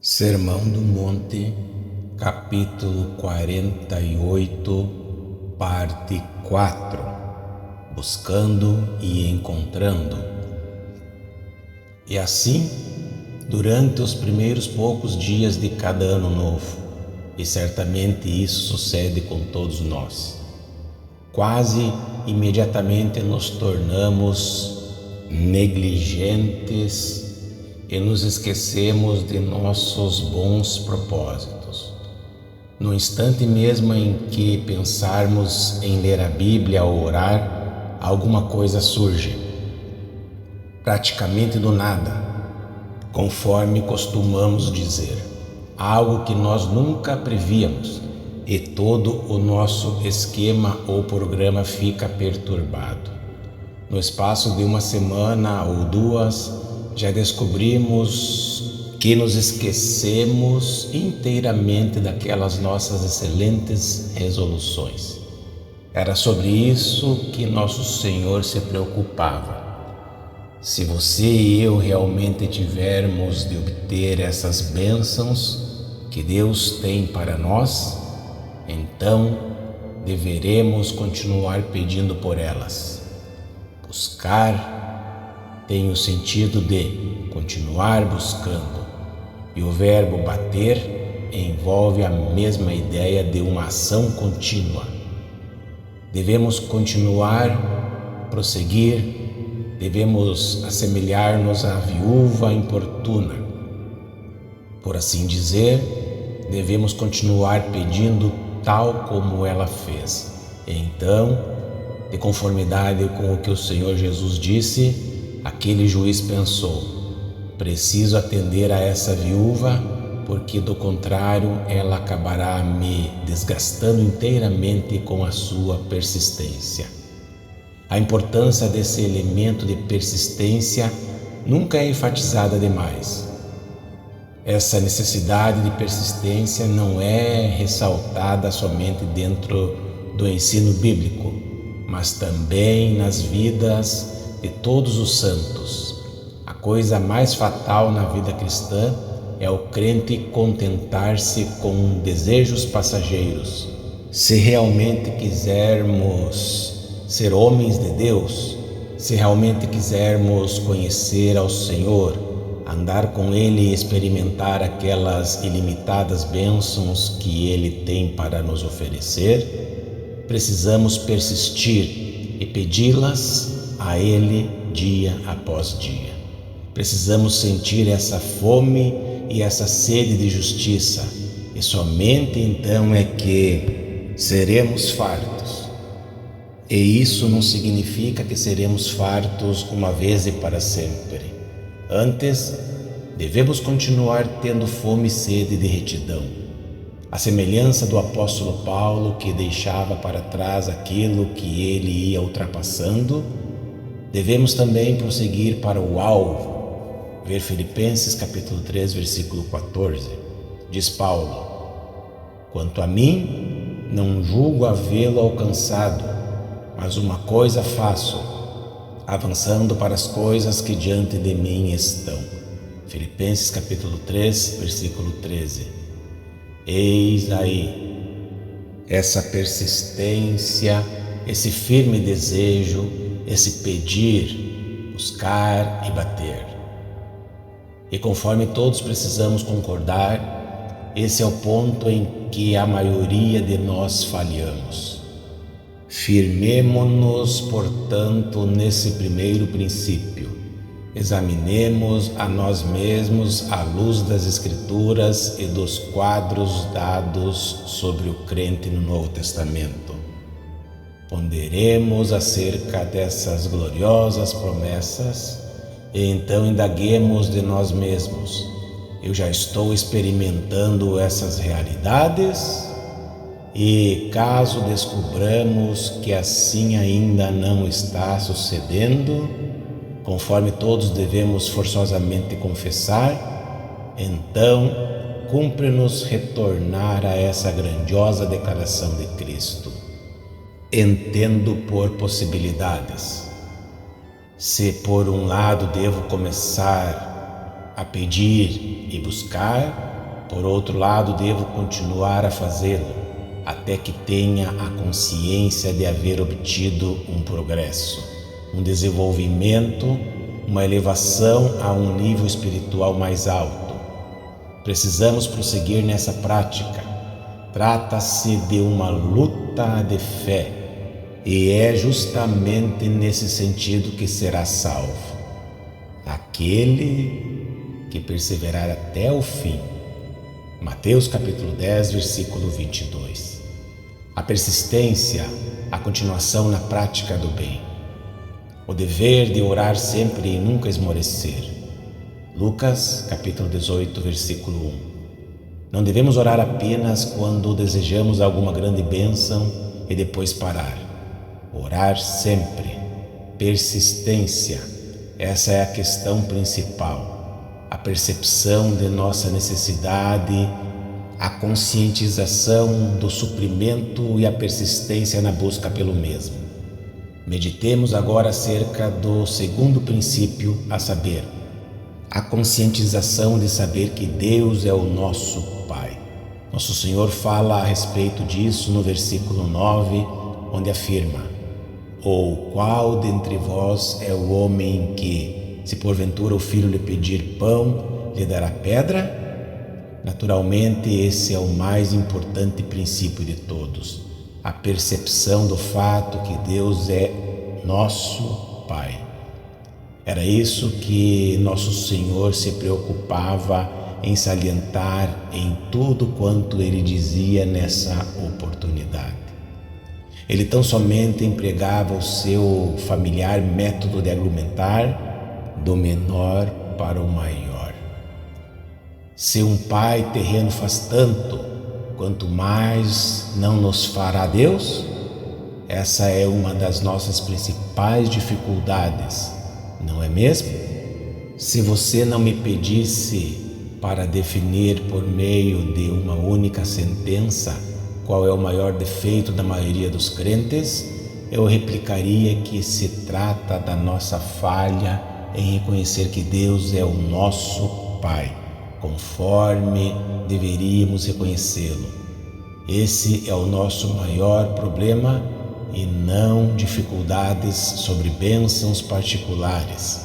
Sermão do Monte, capítulo 48, parte 4. Buscando e encontrando. E assim, durante os primeiros poucos dias de cada ano novo, e certamente isso sucede com todos nós, quase imediatamente nos tornamos negligentes e nos esquecemos de nossos bons propósitos. No instante mesmo em que pensarmos em ler a Bíblia ou orar, alguma coisa surge, praticamente do nada, conforme costumamos dizer, algo que nós nunca prevíamos, e todo o nosso esquema ou programa fica perturbado. No espaço de uma semana ou duas, já descobrimos que nos esquecemos inteiramente daquelas nossas excelentes resoluções. Era sobre isso que nosso Senhor se preocupava. Se você e eu realmente tivermos de obter essas bênçãos que Deus tem para nós, então deveremos continuar pedindo por elas. Buscar tem o sentido de continuar buscando, e o verbo bater envolve a mesma ideia de uma ação contínua. Devemos continuar, prosseguir, devemos assemelhar-nos à viúva importuna. Por assim dizer, devemos continuar pedindo tal como ela fez. Então, de conformidade com o que o Senhor Jesus disse, aquele juiz pensou: preciso atender a essa viúva, porque do contrário ela acabará me desgastando inteiramente com a sua persistência. A importância desse elemento de persistência nunca é enfatizada demais. Essa necessidade de persistência não é ressaltada somente dentro do ensino bíblico, mas também nas vidas de todos os santos. A coisa mais fatal na vida cristã é o crente contentar-se com desejos passageiros. Se realmente quisermos ser homens de Deus, se realmente quisermos conhecer ao Senhor, andar com Ele e experimentar aquelas ilimitadas bênçãos que Ele tem para nos oferecer, precisamos persistir e pedi-las a Ele dia após dia. Precisamos sentir essa fome e essa sede de justiça, e somente então é que seremos fartos. E isso não significa que seremos fartos uma vez e para sempre. Antes, devemos continuar tendo fome e sede de retidão. A semelhança do apóstolo Paulo, que deixava para trás aquilo que ele ia ultrapassando, devemos também prosseguir para o alvo. Ver Filipenses capítulo 3, versículo 14. Diz Paulo: quanto a mim, não julgo havê-lo alcançado, mas uma coisa faço, avançando para as coisas que diante de mim estão. Filipenses capítulo 3, versículo 13. Eis aí essa persistência, esse firme desejo, esse pedir, buscar e bater. E conforme todos precisamos concordar, esse é o ponto em que a maioria de nós falhamos. Firmemo-nos, portanto, nesse primeiro princípio. Examinemos a nós mesmos à luz das Escrituras e dos quadros dados sobre o crente no Novo Testamento. Ponderemos acerca dessas gloriosas promessas e então indaguemos de nós mesmos: eu já estou experimentando essas realidades? E caso descobramos que assim ainda não está sucedendo, conforme todos devemos forçosamente confessar, então cumpre-nos retornar a essa grandiosa declaração de Cristo. Entendo por possibilidades. Se por um lado devo começar a pedir e buscar, por outro lado, devo continuar a fazê-lo, até que tenha a consciência de haver obtido um progresso, um desenvolvimento, uma elevação a um nível espiritual mais alto. Precisamos prosseguir nessa prática. Trata-se de uma luta de fé, e é justamente nesse sentido que será salvo aquele que perseverar até o fim. Mateus capítulo 10, versículo 22. A persistência, a continuação na prática do bem. O dever de orar sempre e nunca esmorecer. Lucas capítulo 18, versículo 1. Não devemos orar apenas quando desejamos alguma grande bênção e depois parar. Orar sempre. Persistência. Essa é a questão principal. A percepção de nossa necessidade, a conscientização do suprimento e a persistência na busca pelo mesmo. Meditemos agora acerca do segundo princípio, a saber, a conscientização de saber que Deus é o nosso Pai. Nosso Senhor fala a respeito disso no versículo 9, onde afirma: ou qual dentre vós é o homem que, se porventura o filho lhe pedir pão, lhe dará pedra? Naturalmente, esse é o mais importante princípio de todos, a percepção do fato que Deus é nosso Pai. Era isso que nosso Senhor se preocupava em salientar em tudo quanto ele dizia nessa oportunidade. Ele tão somente empregava o seu familiar método de argumentar do menor para o maior. Se um pai terreno faz tanto, quanto mais não nos fará Deus? Essa é uma das nossas principais dificuldades, não é mesmo? Se você não me pedisse para definir por meio de uma única sentença qual é o maior defeito da maioria dos crentes, eu replicaria que se trata da nossa falha em reconhecer que Deus é o nosso Pai, conforme deveríamos reconhecê-lo. Esse é o nosso maior problema e não dificuldades sobre bênçãos particulares.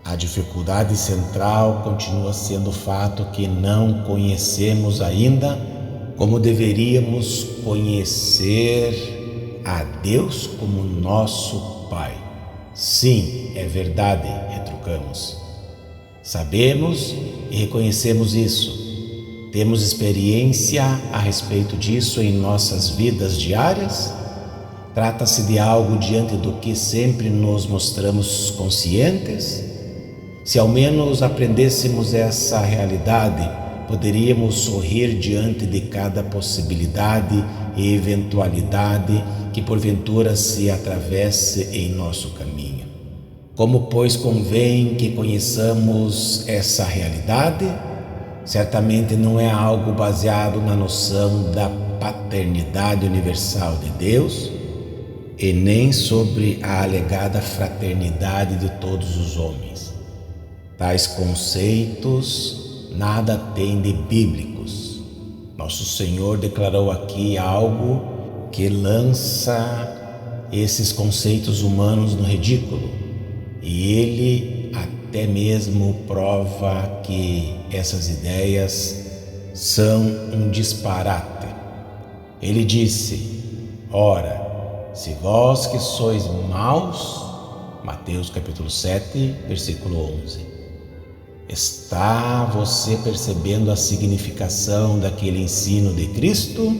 A dificuldade central continua sendo o fato que não conhecemos ainda como deveríamos conhecer a Deus como nosso Pai. Sim, é verdade, retrucamos. Sabemos e reconhecemos isso. Temos experiência a respeito disso em nossas vidas diárias? Trata-se de algo diante do que sempre nos mostramos conscientes? Se ao menos aprendêssemos essa realidade, poderíamos sorrir diante de cada possibilidade e eventualidade que porventura se atravesse em nosso caminho. Como, pois, convém que conheçamos essa realidade? Certamente não é algo baseado na noção da paternidade universal de Deus e nem sobre a alegada fraternidade de todos os homens. Tais conceitos nada tem de bíblicos. Nosso Senhor declarou aqui algo que lança esses conceitos humanos no ridículo, e ele até mesmo prova que essas ideias são um disparate. Ele disse: ora, se vós que sois maus, Mateus capítulo 7, versículo 11. Está você percebendo a significação daquele ensino de Cristo?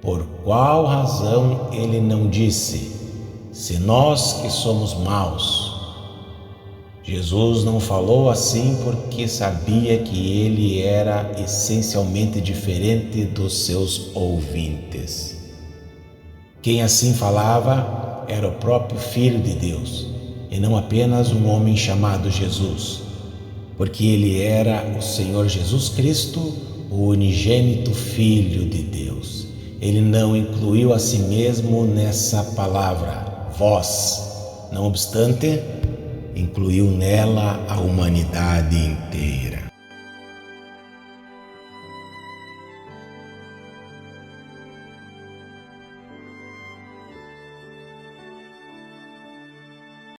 Por qual razão ele não disse: se nós que somos maus? Jesus não falou assim porque sabia que ele era essencialmente diferente dos seus ouvintes. Quem assim falava era o próprio Filho de Deus, e não apenas um homem chamado Jesus, porque ele era o Senhor Jesus Cristo, o unigênito Filho de Deus. Ele não incluiu a si mesmo nessa palavra, vós. Não obstante, incluiu nela a humanidade inteira.